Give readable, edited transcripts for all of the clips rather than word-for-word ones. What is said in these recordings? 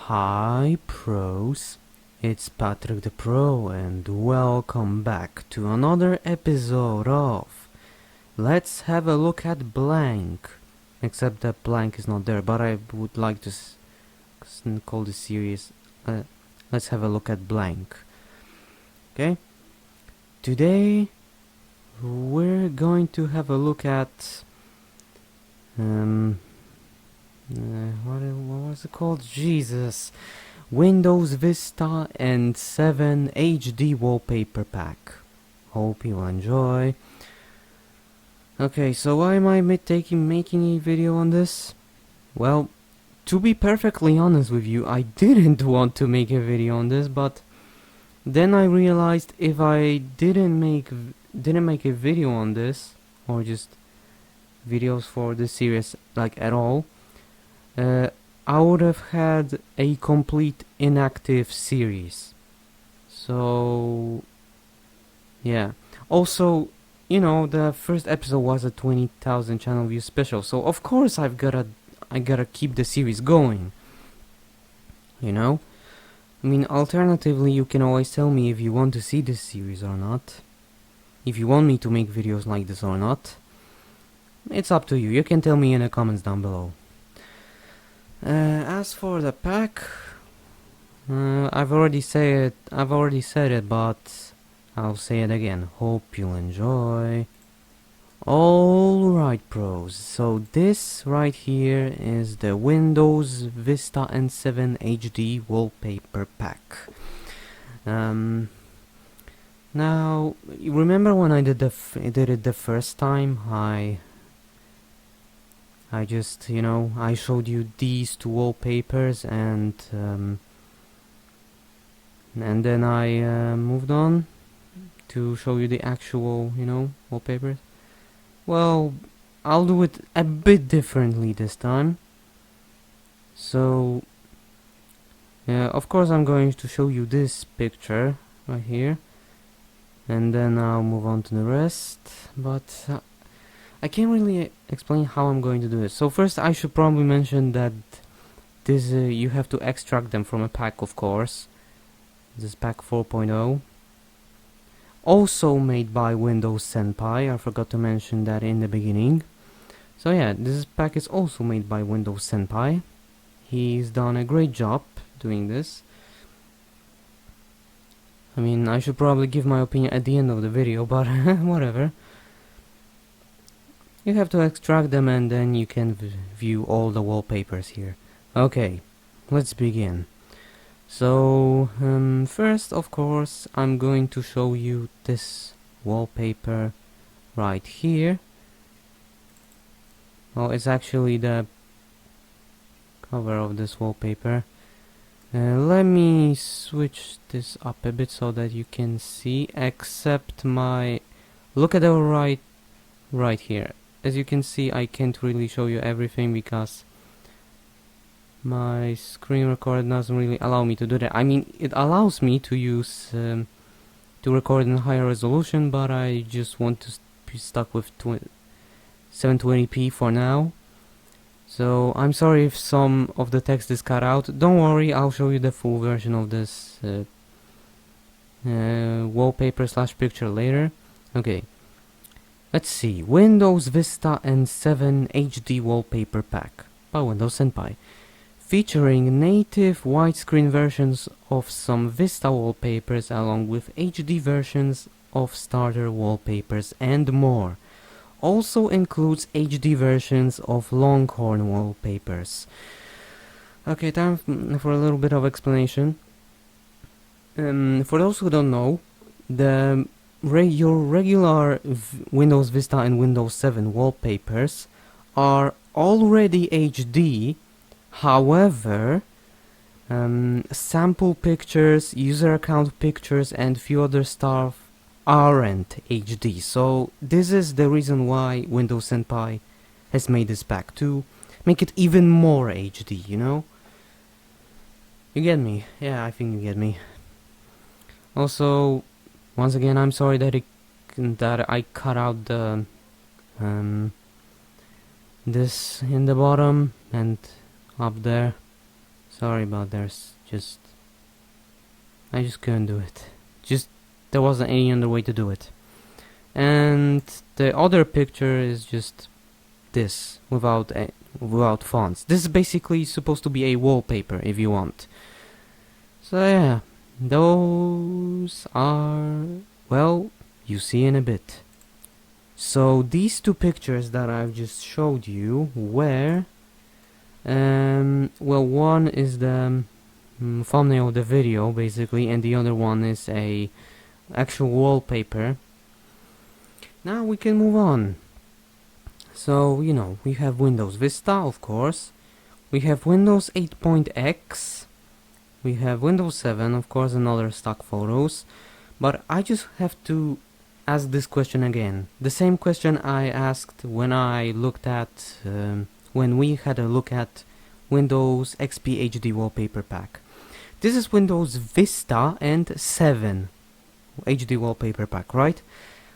Hi pros, it's Patrick the Pro and welcome back to another episode of Let's Have a Look at Blank. Except that blank is not there, but I would like to call this series Let's Have a Look at Blank. Okay? Today we're going to have a look at what was it called? Jesus! Windows Vista and 7 HD Wallpaper Pack. Hope you enjoy. Okay, so why am I making a video on this? Well, to be perfectly honest with you, I didn't want to make a video on this, but then I realized if I didn't make a video on this, or just videos for this series like at all, I would have had a complete inactive series. So yeah. Also, you know, the first episode was a 20,000 channel view special, so of course I gotta keep the series going. You know? I mean, alternatively, you can always tell me if you want to see this series or not. If you want me to make videos like this or not. It's up to you. You can tell me in the comments down below. As for the pack, I've already said it, but I'll say it again. Hope you'll enjoy. Alright pros, so this right here is the Windows Vista and 7 HD Wallpaper Pack. Now, you remember when I did it the first time? I just, you know, I showed you these two wallpapers and then I moved on to show you the actual, you know, wallpapers. Well, I'll do it a bit differently this time. So, of course I'm going to show you this picture right here, and then I'll move on to the rest, but I can't really explain how I'm going to do it. So first I should probably mention that this you have to extract them from a pack, of course. This is pack 4.0. Also made by WindowsSenpai. I forgot to mention that in the beginning. So yeah, this pack is also made by WindowsSenpai. He's done a great job doing this. I mean, I should probably give my opinion at the end of the video, but whatever. You have to extract them and then you can view all the wallpapers here. Okay, let's begin. So, first of course I'm going to show you this wallpaper right here. Well, it's actually the cover of this wallpaper. Let me switch this up a bit so that you can see, except look at the right here. As you can see, I can't really show you everything because my screen recorder doesn't really allow me to do that. I mean, it allows me to use to record in higher resolution, but I just want to be stuck with 720p for now. So I'm sorry if some of the text is cut out. Don't worry, I'll show you the full version of this wallpaper / picture later. Okay. Let's see, Windows Vista and 7 HD Wallpaper Pack by WindowsSenpai, featuring native widescreen versions of some Vista wallpapers along with HD versions of starter wallpapers and more. Also includes HD versions of Longhorn wallpapers. Okay, time for a little bit of explanation. For those who don't know, your regular Windows Vista and Windows 7 wallpapers are already HD. However, sample pictures, user account pictures and few other stuff aren't HD. So this is the reason why WindowsSenpai has made this pack, to make it even more HD, you know? You get me? Yeah, I think you get me. Also, once again, I'm sorry that I cut out the this in the bottom and up there. Sorry about I just couldn't do it. Just there wasn't any other way to do it. And the other picture is just this without fonts. This is basically supposed to be a wallpaper if you want. So yeah, those are, well, you see in a bit. So these two pictures that I've just showed you were well, one is the thumbnail of the video basically, and the other one is a actual wallpaper. Now we can move on. So, you know, we have Windows Vista, of course. We have Windows 8.x. We have Windows 7, of course, and other stock photos. But I just have to ask this question again. The same question I asked when I looked at, when we had a look at Windows XP HD Wallpaper Pack. This is Windows Vista and 7 HD Wallpaper Pack, right?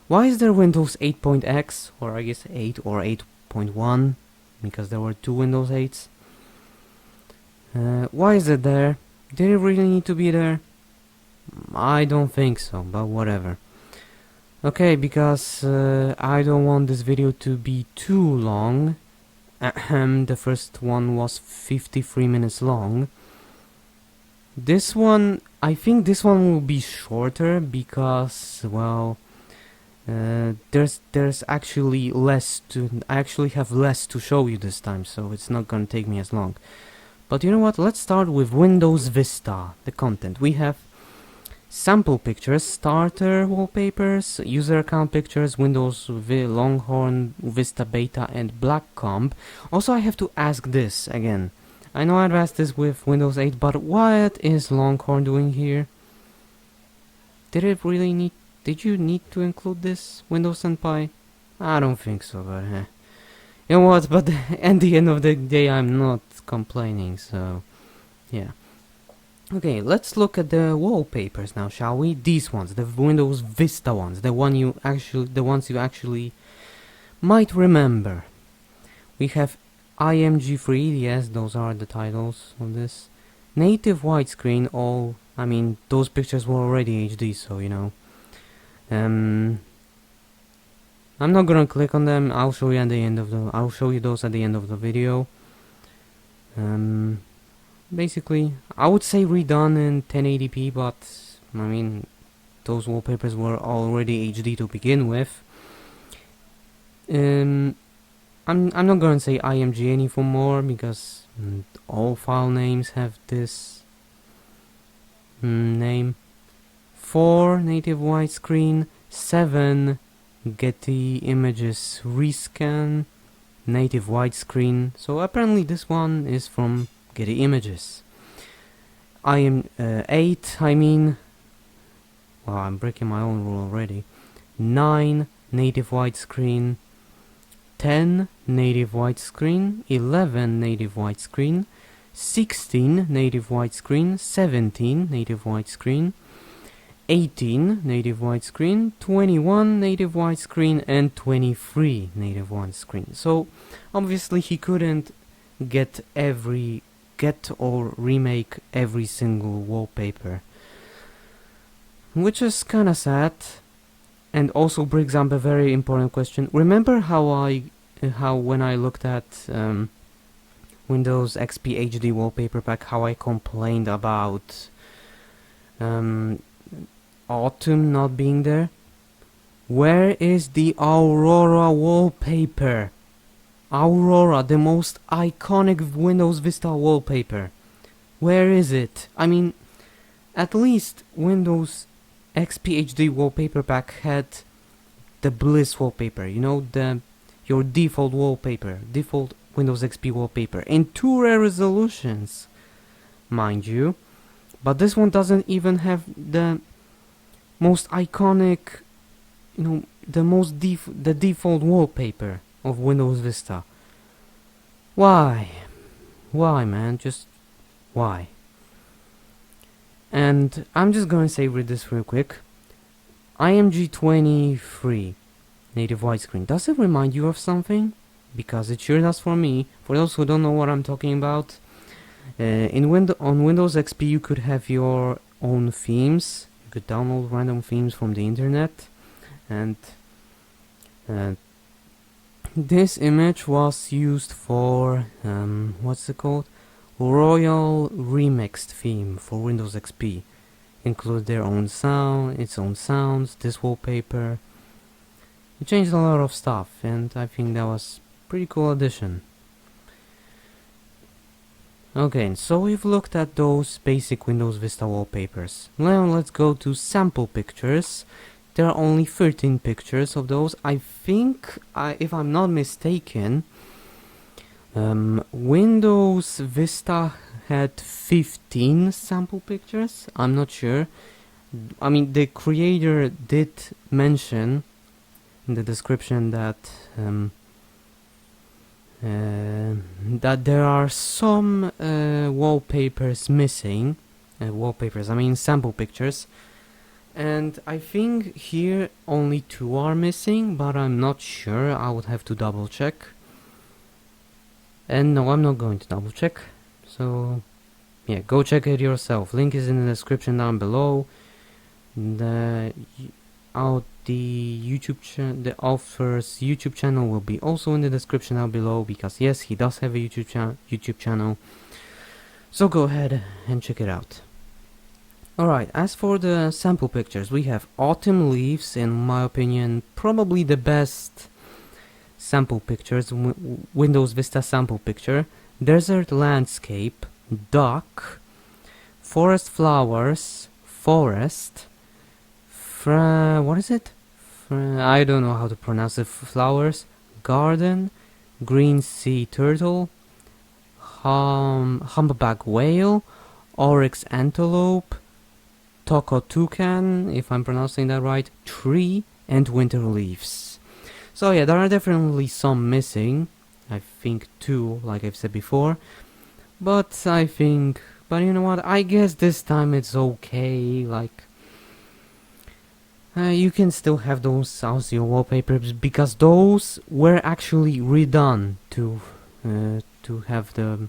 Why is there Windows 8.x, or I guess 8 or 8.1, because there were two Windows 8s? Why is it there? Did it really need to be there? I don't think so, but whatever. Okay, because I don't want this video to be too long. The first one was 53 minutes long. This one, I think this one will be shorter because, well, there's actually less to, I actually have less to show you this time, so it's not gonna take me as long. But you know what, let's start with Windows Vista, the content. We have sample pictures, starter wallpapers, user account pictures, Longhorn, Vista Beta, and Black Comb. Also, I have to ask this again. I know I've asked this with Windows 8, but what is Longhorn doing here? Did you need to include this, WindowsSenpai? I don't think so, but you know what, but at the end of the day I'm not complaining, so yeah. Okay, let's look at the wallpapers now, shall we? These ones, the Windows Vista ones, the ones you actually might remember. We have IMG3, yes, those are the titles of this. Native widescreen, I mean, those pictures were already HD, so you know. I'm not gonna click on them. I'll show you at the end of I'll show you those at the end of the video. Basically, I would say redone in 1080p, but I mean, those wallpapers were already HD to begin with. I'm not gonna say IMG anymore because all file names have this name. 4 native widescreen, 7 Getty Images rescan, native widescreen. So apparently this one is from Getty Images. 8, I mean, well, I'm breaking my own rule already. 9 native widescreen, 10 native widescreen, 11 native widescreen, 16 native widescreen, 17 native widescreen, 18 native widescreen, 21 native widescreen, and 23 native widescreen. So obviously he couldn't get or remake every single wallpaper, which is kinda sad, and also brings up a very important question. Remember how when I looked at Windows XP HD Wallpaper Pack, how I complained about Autumn not being there? Where is the Aurora wallpaper? Aurora, the most iconic Windows Vista wallpaper. Where is it? I mean, at least Windows XP HD Wallpaper Pack had the Bliss wallpaper, you know, your default wallpaper, default Windows XP wallpaper, in 2 rare resolutions, mind you. But this one doesn't even have the most iconic, you know, the default wallpaper of Windows Vista. Why? Why, man? Just why? And I'm just gonna read this real quick. IMG23 native widescreen. Does it remind you of something? Because it sure does for me. For those who don't know what I'm talking about, On Windows XP you could have your own themes. You could download random themes from the internet, and this image was used for what's it called? Royal Remixed theme for Windows XP. Include their own its own sounds, this wallpaper. It changed a lot of stuff, and I think that was pretty cool addition. Okay, so we've looked at those basic Windows Vista wallpapers. Now let's go to sample pictures. There are only 13 pictures of those. I think, if I'm not mistaken, Windows Vista had 15 sample pictures. I'm not sure. I mean, the creator did mention in the description that that there are some wallpapers missing. I mean sample pictures. And I think here only 2 are missing, but I'm not sure. I would have to double check. And no, I'm not going to double check. So yeah, go check it yourself. Link is in the description down below. The author's YouTube channel will be also in the description down below, because yes, he does have a YouTube channel. So go ahead and check it out. Alright, as for the sample pictures, we have autumn leaves, in my opinion, probably the best sample pictures, Windows Vista sample picture, desert landscape, duck, forest flowers, forest, what is it? I don't know how to pronounce the flowers, garden, green sea turtle, humpback whale, oryx antelope, Toko toucan, if I'm pronouncing that right, tree, and winter leaves. So yeah, there are definitely some missing. I think 2, like I've said before. But you know what, I guess this time it's okay. Like, you can still have those as your wallpapers, because those were actually redone to have the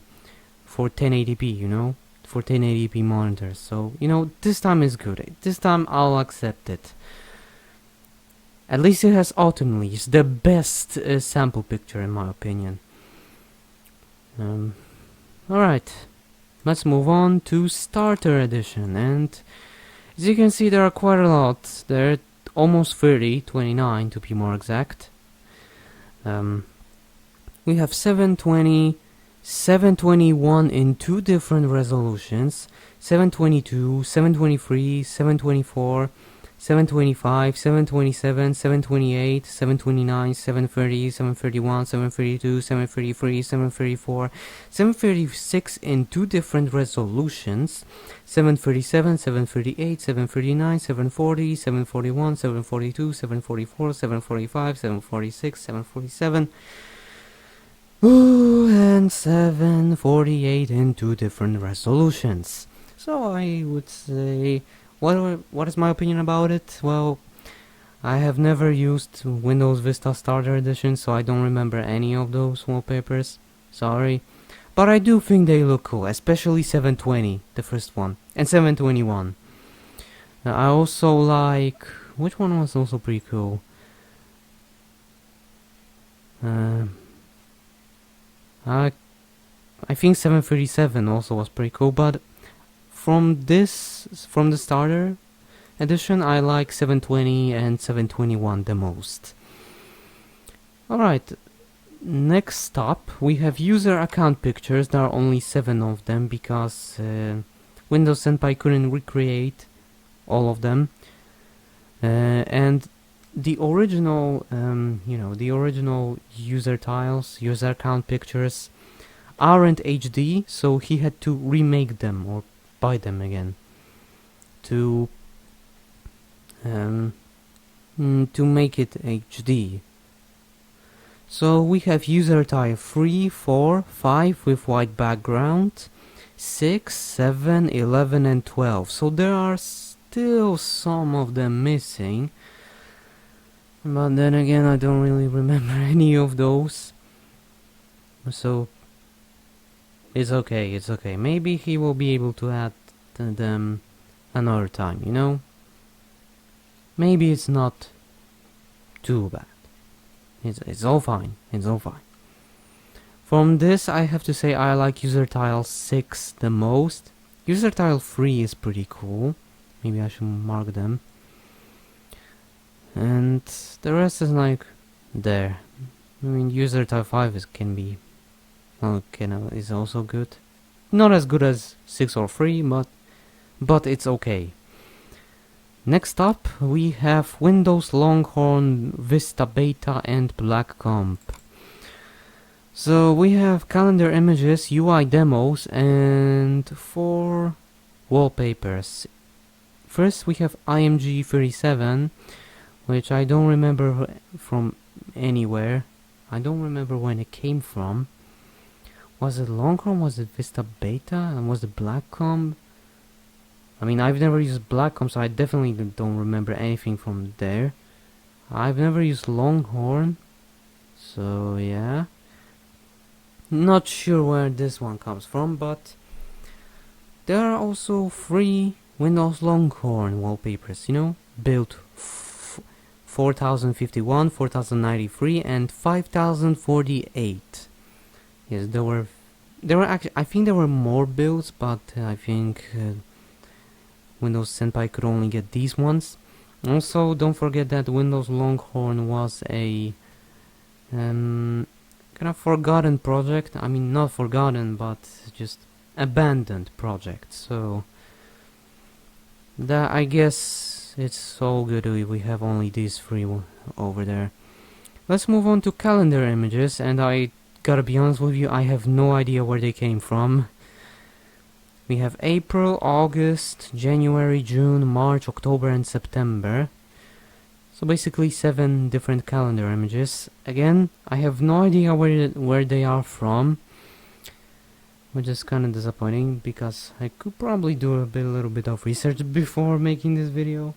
for 1080p, you know, for 1080p monitors. So you know, this time is good. This time I'll accept it. At least it has autumn leaves, the best sample picture in my opinion. Alright, let's move on to starter edition, and as you can see there are quite a lot. There are almost 30, 29 to be more exact. We have 720, 721 in 2 different resolutions, 722, 723, 724, 725, 727, 728, 729, 730, 731, 732, 733, 734, 736 in 2 different resolutions, 737, 738, 739, 740, 741, 742, 744, 745, 746, 747, and 748 in 2 different resolutions. So I would say, what is my opinion about it? Well, I have never used Windows Vista Starter Edition, so I don't remember any of those wallpapers. Sorry. But I do think they look cool, especially 720, the first one, and 721. I also like... which one was also pretty cool? I think 737 also was pretty cool, but from the starter edition I like 720 and 721 the most. Alright, next up we have user account pictures. There are only 7 of them because WindowsSenpai couldn't recreate all of them, and the original the original user tiles, user account pictures aren't HD, so he had to remake them or buy them again to make it HD. So we have user tile 3, 4, 5 with white background, 6, 7, 11 and 12. So there are still some of them missing, but then again I don't really remember any of those. So It's okay, it's okay. Maybe he will be able to add them another time, you know? Maybe it's not too bad. It's all fine, it's all fine. From this, I have to say I like user tile 6 the most. User tile 3 is pretty cool. Maybe I should mark them. And the rest is like there. I mean, user tile 5 can be is also good. Not as good as 6 or 3, but it's okay. Next up, we have Windows Longhorn, Vista Beta, and Black Comp. So we have calendar images, UI demos, and 4 wallpapers. First we have IMG 37, which I don't remember from anywhere. I don't remember when it came from. Was it Longhorn? Was it Vista Beta? And was it Black Comp? I mean, I've never used Black Comp, so I definitely don't remember anything from there. I've never used Longhorn, so yeah. Not sure where this one comes from, but there are also 3 Windows Longhorn wallpapers, you know, built 4051, 4093, and 5048. Yes, there were actually, I think there were more builds, but I think WindowsSenpai could only get these ones. Also, don't forget that Windows Longhorn was a kind of forgotten project. I mean, not forgotten, but just abandoned project. So that, I guess it's so good we have only these 3 over there. Let's move on to calendar images, and I gotta be honest with you, I have no idea where they came from. We have April, August, January, June, March, October, and September. So basically 7 different calendar images. Again, I have no idea where they are from, which is kind of disappointing because I could probably do a little bit of research before making this video.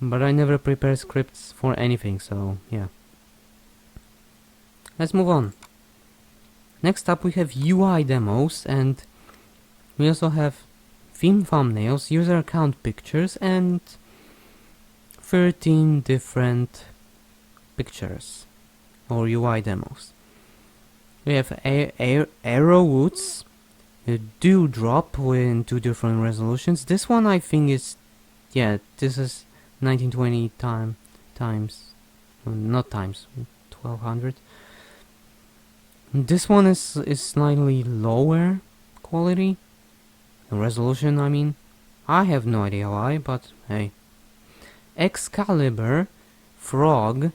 But I never prepare scripts for anything, so yeah. Let's move on. Next up we have UI demos, and we also have theme thumbnails, user account pictures, and 13 different pictures or UI demos. We have Arrowwoods, a Dewdrop in 2 different resolutions. This one I think is, yeah, this is 1920 times, not times, 1200. This one is slightly lower quality, resolution I mean. I have no idea why, but hey. Excalibur, Frog,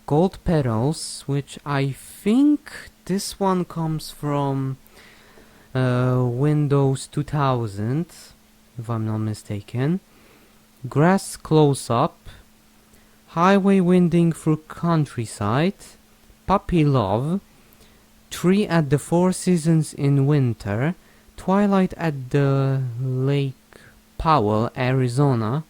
Gold Petals, which I think this one comes from Windows 2000, if I'm not mistaken. Grass Close-Up, Highway Winding Through Countryside, Puppy Love, Tree at the Four Seasons in Winter, Twilight at the Lake Powell, Arizona,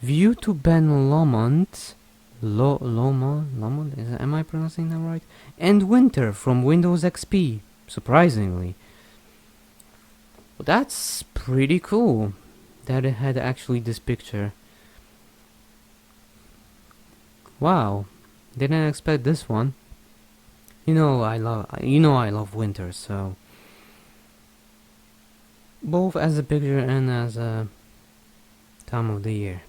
View to Ben Lomond, Lomond, am I pronouncing that right? And Winter from Windows XP, surprisingly. Well, that's pretty cool that it had actually this picture. Wow, didn't expect this one. I love winter, so both as a picture and as a time of the year.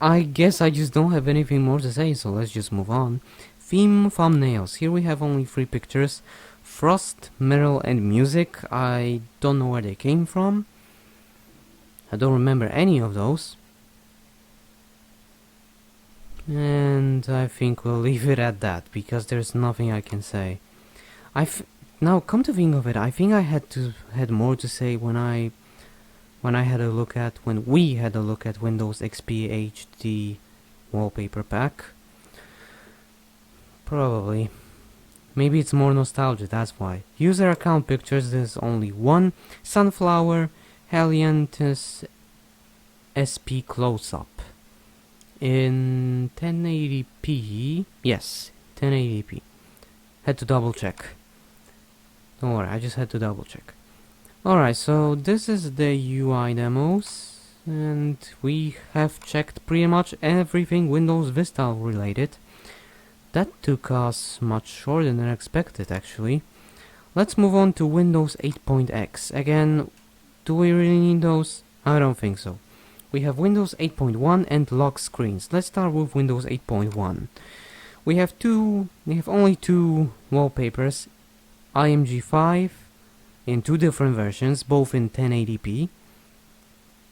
I guess I just don't have anything more to say, so let's just move on. Theme thumbnails. Here we have only 3 pictures. Frost, Metal, and Music. I don't know where they came from. I don't remember any of those. And I think we'll leave it at that, because there's nothing I can say. Now, come to think of it, I think I had more to say when we had a look at Windows XP HD Wallpaper Pack. Probably. Maybe it's more nostalgia, that's why. User account pictures, there's only 1. Sunflower, Helianthus SP Close-Up. In 1080p, yes, 1080p. Had to double check. Don't worry, I just had to double check. Alright, so this is the UI demos, and we have checked pretty much everything Windows Vista related. That took us much shorter than expected, actually. Let's move on to Windows 8.x. Again, do we really need those? I don't think so. We have Windows 8.1 and lock screens. Let's start with Windows 8.1. We have only two wallpapers, IMG5 in two different versions, both in 1080p.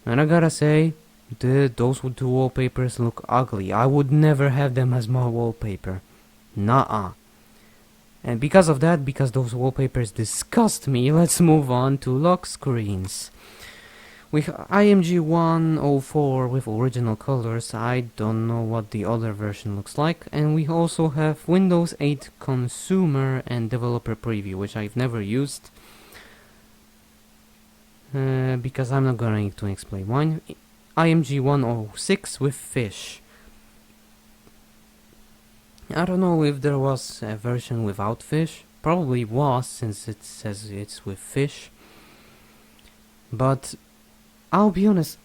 And I gotta say, those two wallpapers look ugly. I would never have them as my wallpaper. Nuh-uh. And because of that, because those wallpapers disgust me, let's move on to lock screens. We have IMG 104 with original colors. I don't know what the other version looks like. And we also have Windows 8 Consumer and Developer Preview, which I've never used. Because I'm not going to explain mine. IMG 106 with fish. I don't know if there was a version without fish. Probably was, since it says it's with fish. But I'll be honest,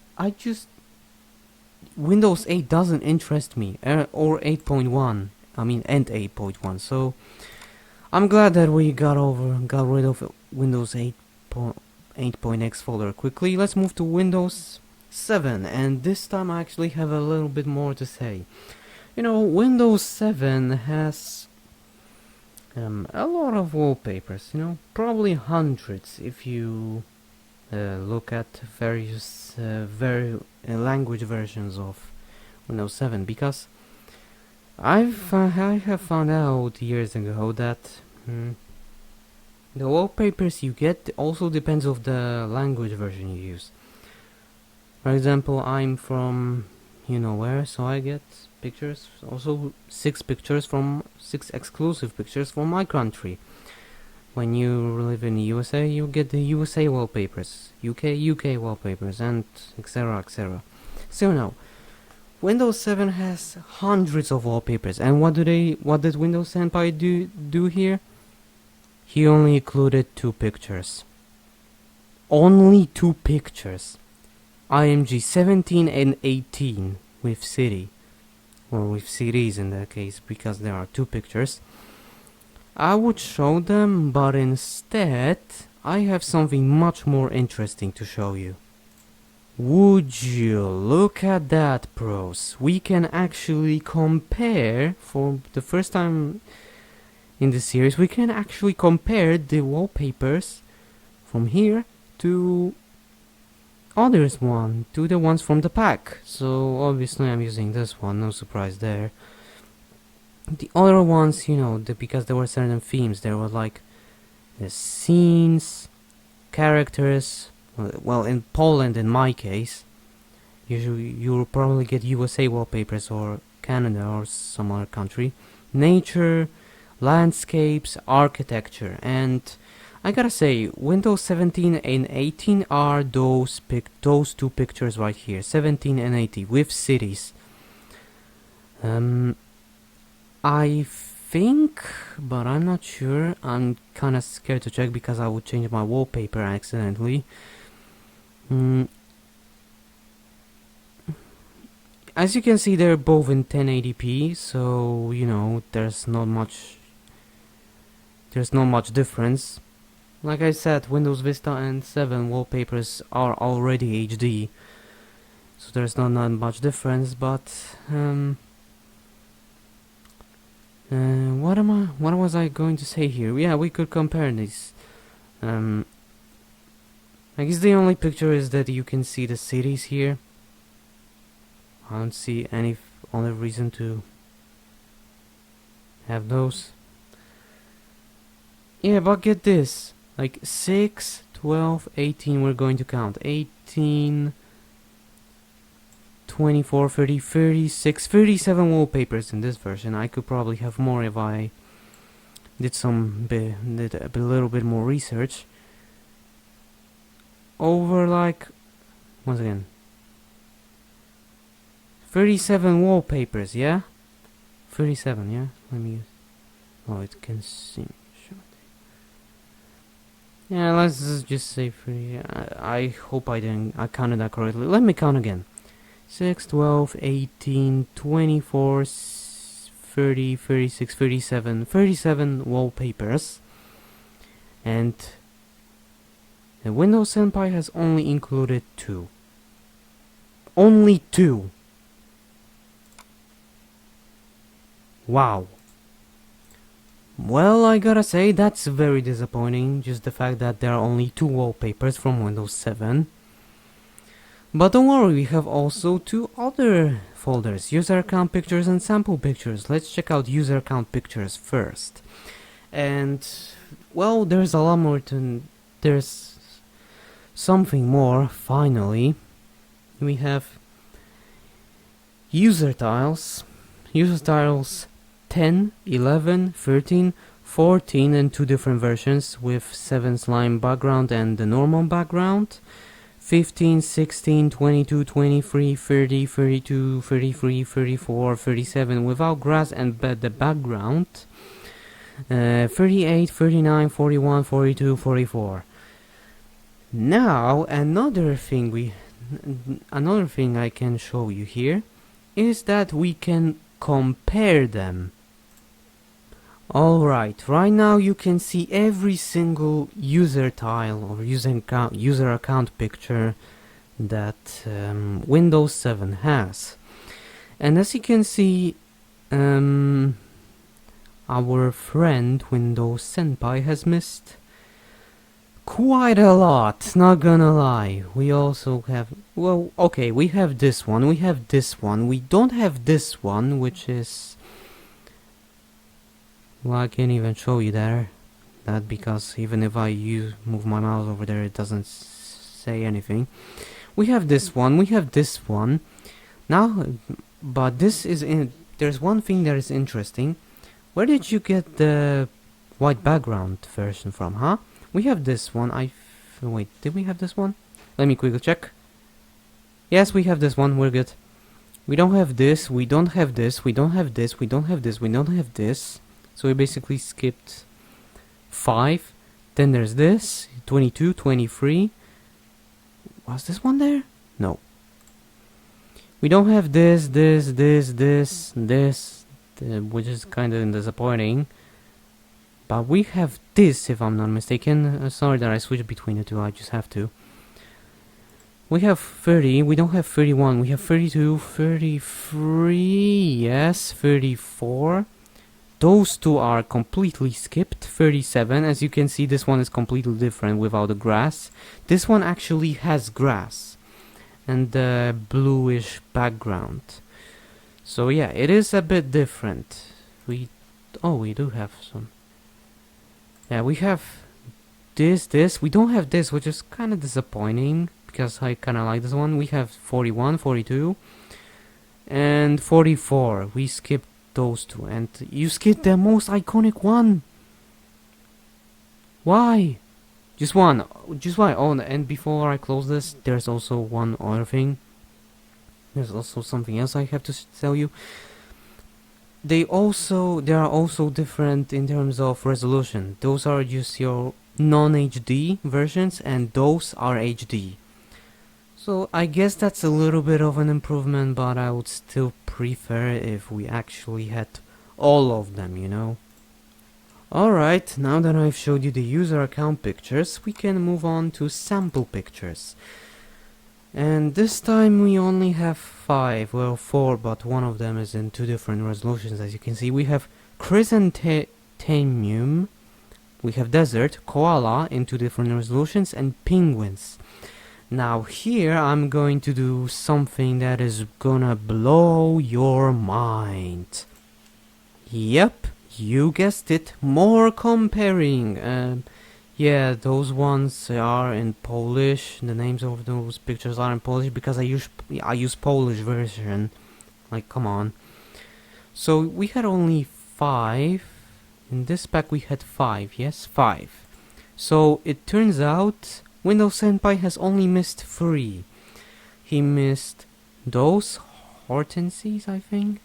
Windows 8 doesn't interest me, or 8.1, and 8.1, so I'm glad that we got rid of Windows 8.x folder quickly. Let's move to Windows 7, and this time I actually have a little bit more to say. You know, Windows 7 has a lot of wallpapers, probably hundreds if you look at various language versions of Windows 7, because I have found out years ago that the wallpapers you get also depends of the language version you use. For example, I'm from where, so I get pictures, also six exclusive pictures from my country. When you live in the USA, you get the USA wallpapers, UK wallpapers, and etc, etc. So now, Windows 7 has hundreds of wallpapers, and what did WindowsSenpai do here? He only included two pictures. Only two pictures. IMG 17 and 18 with city, or with cities in that case, because there are two pictures. I would show them, but instead I have something much more interesting to show you. Would you look at that, pros? We can actually compare, for the first time in the series, we can actually compare the wallpapers from here to the ones from the pack. So obviously I'm using this one, no surprise there. The other ones, because there were certain themes, there were like the scenes, characters, well, in Poland in my case, you'll probably get USA wallpapers, or Canada or some other country, nature, landscapes, architecture, and I gotta say, Windows 17 and 18 are those two pictures right here, 17 and 18, with cities. I think, but I'm not sure. I'm kinda scared to check because I would change my wallpaper accidentally. As you can see, they're both in 1080p, so there's not much difference. Like I said, Windows Vista and 7 wallpapers are already HD, so there's not much difference. But what was I going to say here? Yeah, we could compare these. I guess the only picture is that you can see the cities here. I don't see any other reason to have those. Yeah, but get this. Like 6, 12, 18, we're going to count. 18, 24, 30, 36, 37 wallpapers in this version. I could probably have more if I did a little bit more research. Over once again, 37 wallpapers, yeah? 37, yeah? Let me Oh, it can see. Yeah, let's just say 3. I hope I counted that correctly. Let me count again. 6, 12, 18, 24, 30, 36, 37, 37 wallpapers. And the WindowsSenpai has only included 2. Only 2! Wow. Well, I gotta say, that's very disappointing, just the fact that there are only 2 wallpapers from Windows 7. But don't worry, we have also 2 other folders, user account pictures and sample pictures. Let's check out user account pictures first. And, well, there's a lot more there's something more, finally. We have user tiles 10, 11, 13, 14 and 2 different versions with 7 slime background and the normal background. 15, 16, 22, 23, 30, 32, 33, 34, 37 without grass and the background. 38, 39, 41, 42, 44. Now another thing I can show you here is that we can compare them. Alright, right now you can see every single user tile or user account picture that Windows 7 has. And as you can see, our friend WindowsSenpai has missed quite a lot, not gonna lie. We also have, well, okay, we have this one, we have this one, we don't have this one, which is, well, I can't even show you that because even if I move my mouse over there, it doesn't say anything. We have this one, we have this one. Now, but there's one thing that is interesting. Where did you get the white background version from, huh? We have this one. Wait, did we have this one? Let me quickly check. Yes, we have this one, we're good. We don't have this, we don't have this, we don't have this, we don't have this, we don't have this. So we basically skipped 5. Then there's this, 22, 23. Was this one there? No. We don't have this, which is kind of disappointing. But we have this, if I'm not mistaken. Sorry that I switched between the two, I just have to. We have 30, we don't have 31, we have 32, 33, yes, 34. Those two are completely skipped. 37, as you can see, this one is completely different without the grass. This one actually has grass and the bluish background. So yeah, it is a bit different. We do have some. Yeah, we have this. We don't have this, which is kind of disappointing because I kind of like this one. We have 41, 42, and 44. We skipped those two, and you skipped the most iconic one. Why? Just one. Just why? Oh, and before I close this, there's also one other thing. There's also something else I have to tell you. They are also different in terms of resolution. Those are just your non-HD versions, and those are HD. So I guess that's a little bit of an improvement, but I would still prefer if we actually had all of them, you know. Alright, now that I've showed you the user account pictures, we can move on to sample pictures. And this time we only have 5, well 4, but one of them is in 2 different resolutions. As you can see, we have chrysanthemum, we have desert, koala in 2 different resolutions, and penguins. Now here I'm going to do something that is gonna blow your mind. Yep, you guessed it, more comparing. Yeah, those ones are in Polish. The names of those pictures are in Polish because I use Polish version. Like, come on. So we had only 5. In this pack we had 5. Yes, 5. So it turns out WindowsSenpai has only missed 3. He missed those hortenses, I think,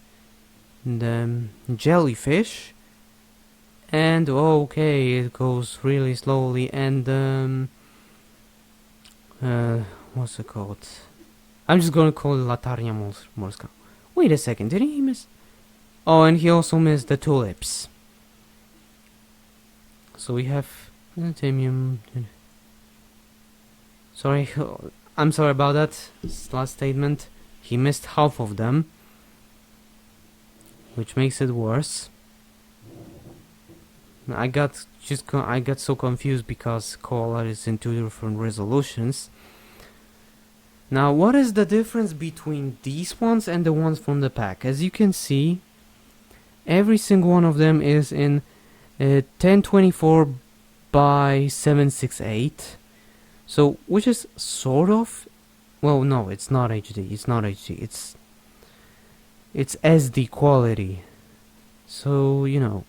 the jellyfish, And okay, it goes really slowly, and what's it called? I'm just gonna call it Latarnia Morska. Wait a second, didn't he miss? Oh, and he also missed the tulips. So we have titanium. Sorry, I'm sorry about that last statement. He missed half of them, which makes it worse. I got so confused because Koala is in two different resolutions. Now, what is the difference between these ones and the ones from the pack? As you can see, every single one of them is in 1024 by 768. So, which is sort of, well, no, it's not HD. It's not HD. It's SD quality. So, you know,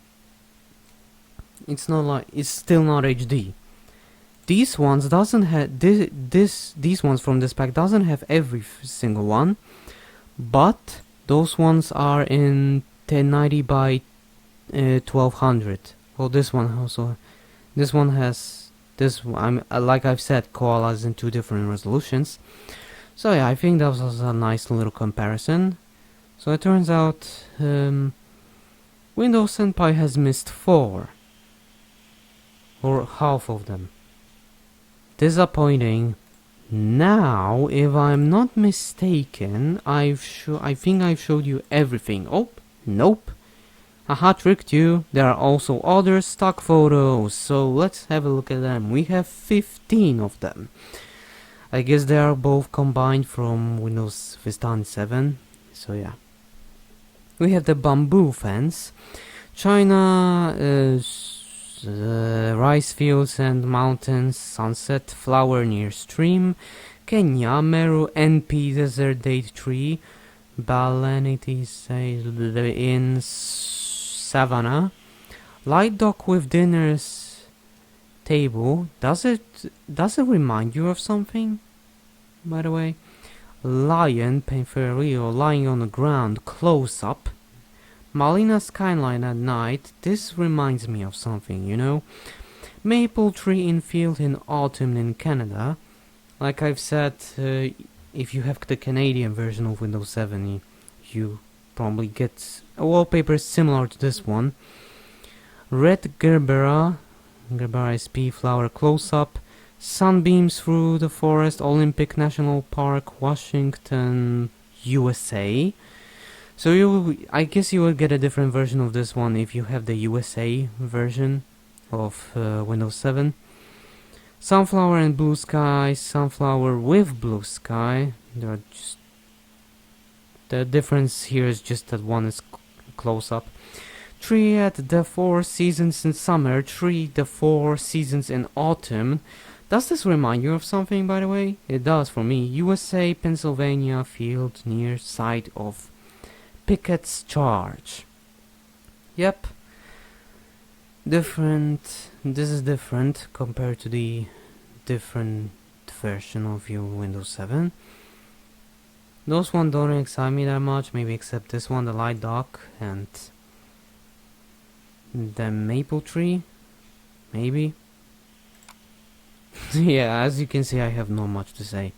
it's not like, it's still not HD. These ones doesn't have these ones from this pack doesn't have every single one, but those ones are in 1090 by 1200. Well, this one also, this one has this. I'm like I've said, Koala's in two different resolutions. So yeah, I think that was a nice little comparison. So it turns out WindowsSenpai has missed 4, or half of them. Disappointing. Now, if I'm not mistaken, I think I've showed you everything. Oh, nope. Haha, tricked you. There are also other stock photos, so let's have a look at them. We have 15 of them. I guess they are both combined from Windows Vista 7, so yeah. We have the bamboo fence, China, rice fields and mountains, sunset, flower near stream, Kenya, Meru, NP, desert date tree, Balanity in savannah, light dock with dinner's table. Does it remind you of something? By the way, lion, Penferio, lying on the ground, close up. Malina skyline at night. This reminds me of something, you know. Maple tree in field in autumn in Canada. Like I've said, if you have the Canadian version of Windows 7, you probably get a wallpaper similar to this one. Red Gerbera SP flower close-up. Sunbeams through the forest, Olympic National Park, Washington, USA. So I guess you will get a different version of this one if you have the USA version of Windows 7. Sunflower and blue sky, sunflower with blue sky. The difference here is just that one is close up. Tree at the 4 seasons in summer, tree the 4 seasons in autumn. Does this remind you of something, by the way? It does for me. USA, Pennsylvania field near site of Pickett's Charge. Yep. Different. This is different compared to the different version of your Windows 7. Those ones don't excite me that much, maybe except this one, the light dock, and the maple tree, maybe. Yeah, as you can see, I have not much to say.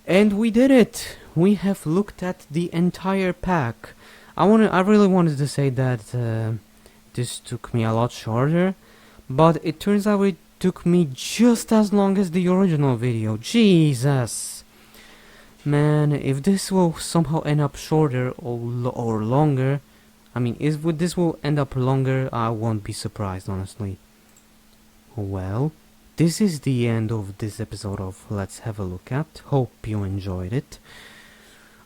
And we did it! We have looked at the entire pack. I really wanted to say that this took me a lot shorter, but it turns out it took me just as long as the original video. Jesus! Man, if this will somehow end up shorter or longer, I mean, if this will end up longer, I won't be surprised, honestly. Well, this is the end of this episode of Let's Have a Look At. Hope you enjoyed it.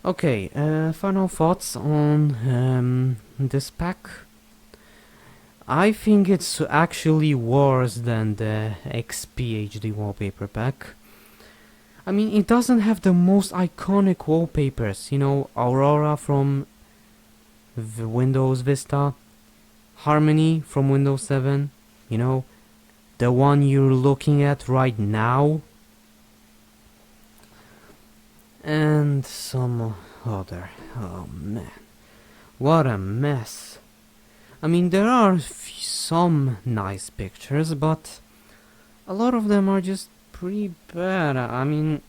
Okay, final thoughts on this pack. I think it's actually worse than the XP HD Wallpaper Pack. I mean, it doesn't have the most iconic wallpapers, you know, Aurora from Windows Vista, Harmony from Windows 7, you know, the one you're looking at right now, and some other. Oh man, what a mess. I mean, there are some nice pictures, but a lot of them are just pretty bad. I mean,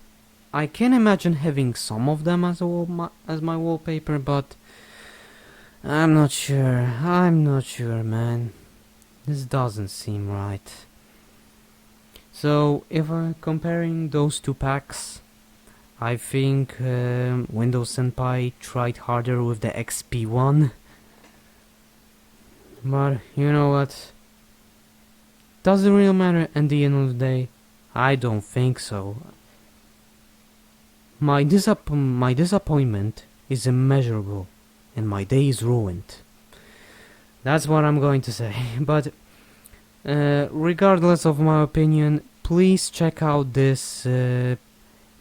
I can imagine having some of them as as my wallpaper, but I'm not sure. I'm not sure, man. This doesn't seem right. So, if I'm comparing those two packs, I think WindowsSenpai tried harder with the XP one. But you know what? Does it really matter at the end of the day? I don't think so. My disappointment is immeasurable, and my day is ruined. That's what I'm going to say. But regardless of my opinion, please check out this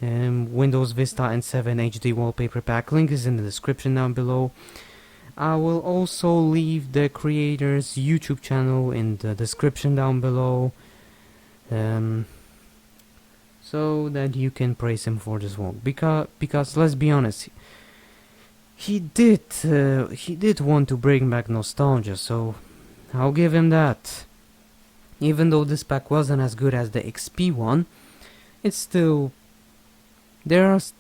Windows Vista and 7 HD wallpaper pack. Link is in the description down below. I will also leave the creator's YouTube channel in the description down below, so that you can praise him for this work. Because let's be honest, he did want to bring back nostalgia, so I'll give him that. Even though this pack wasn't as good as the XP one, it's still there's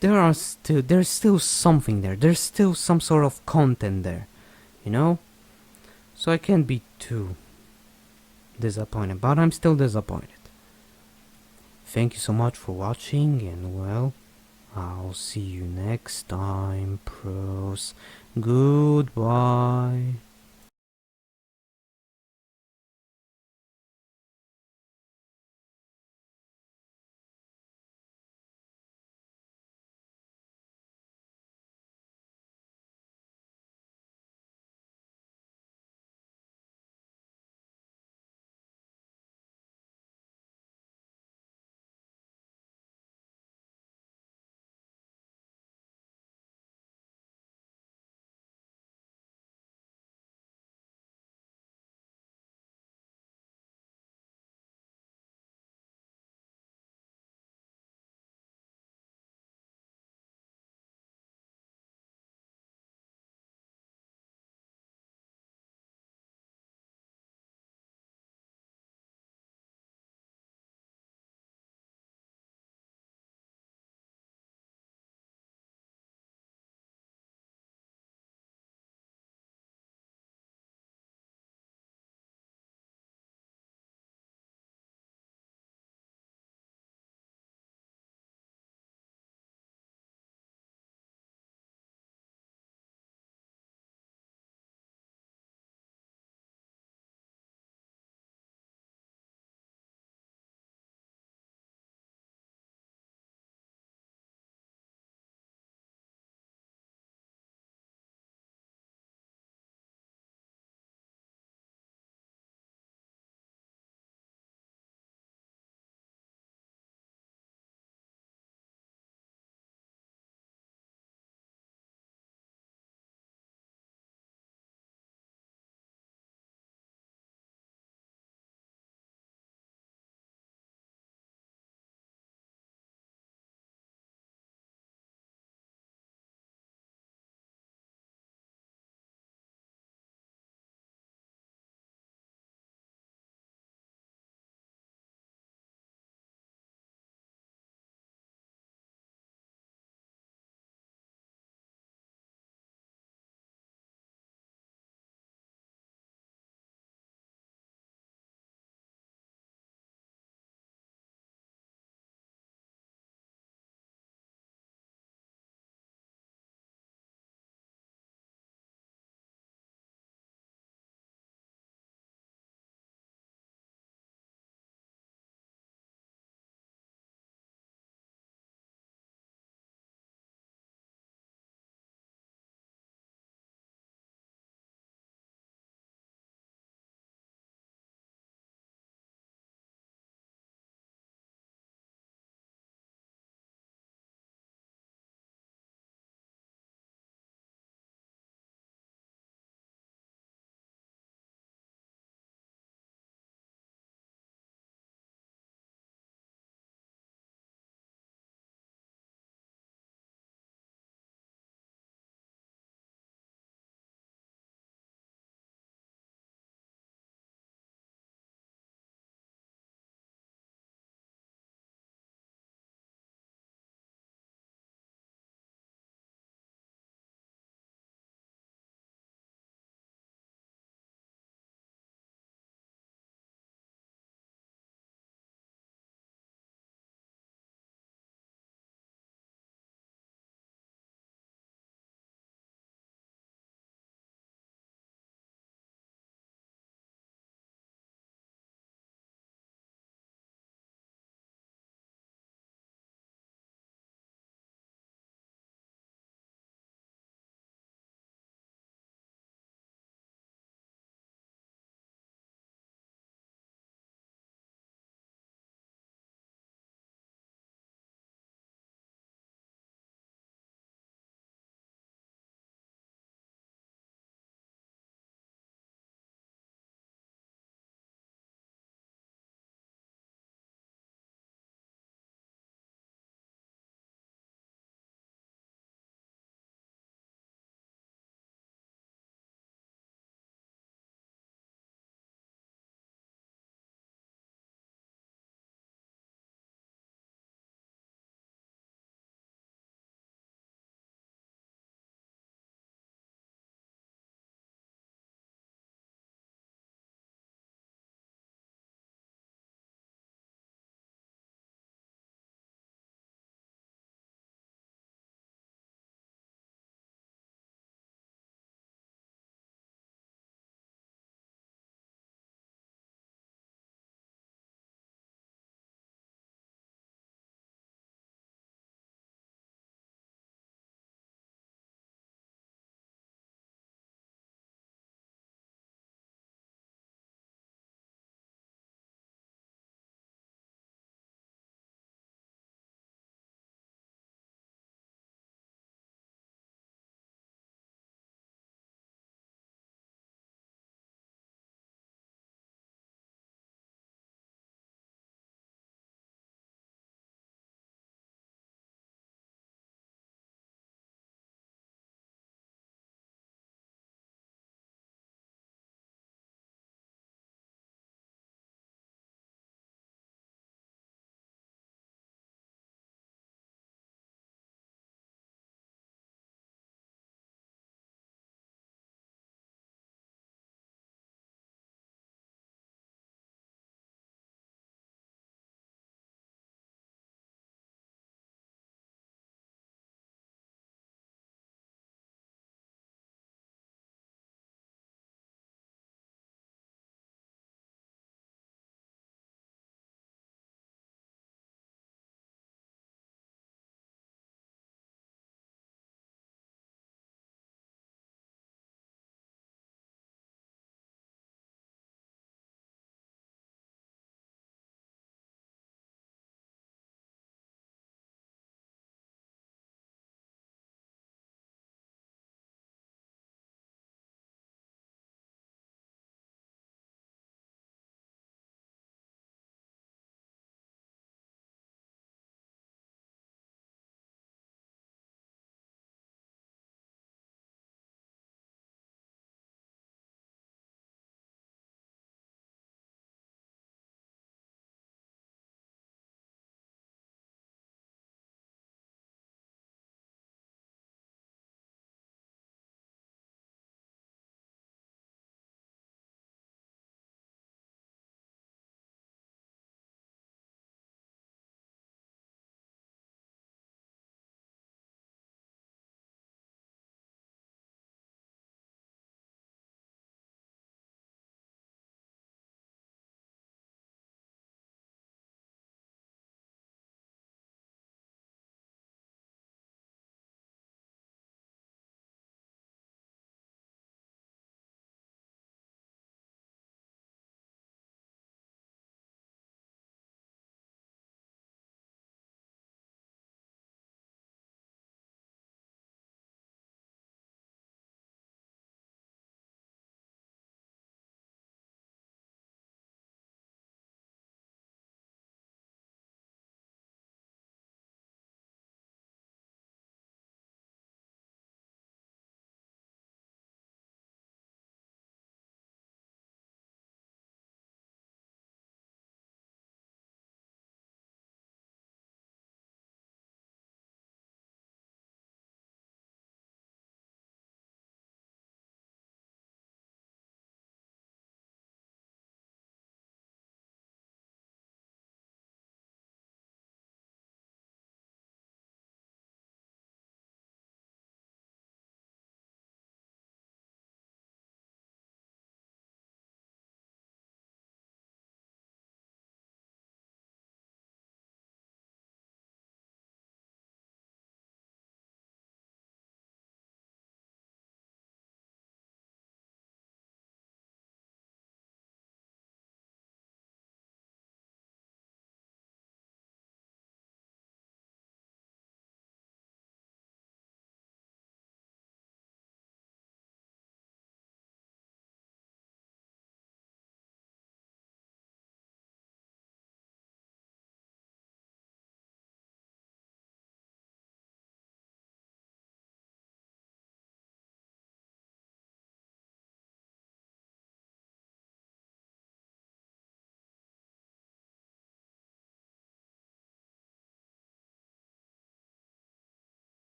still something there. There's still some sort of content there, you know? So I can't be too disappointed, but I'm still disappointed. Thank you so much for watching, and well, I'll see you next time, pros. Goodbye.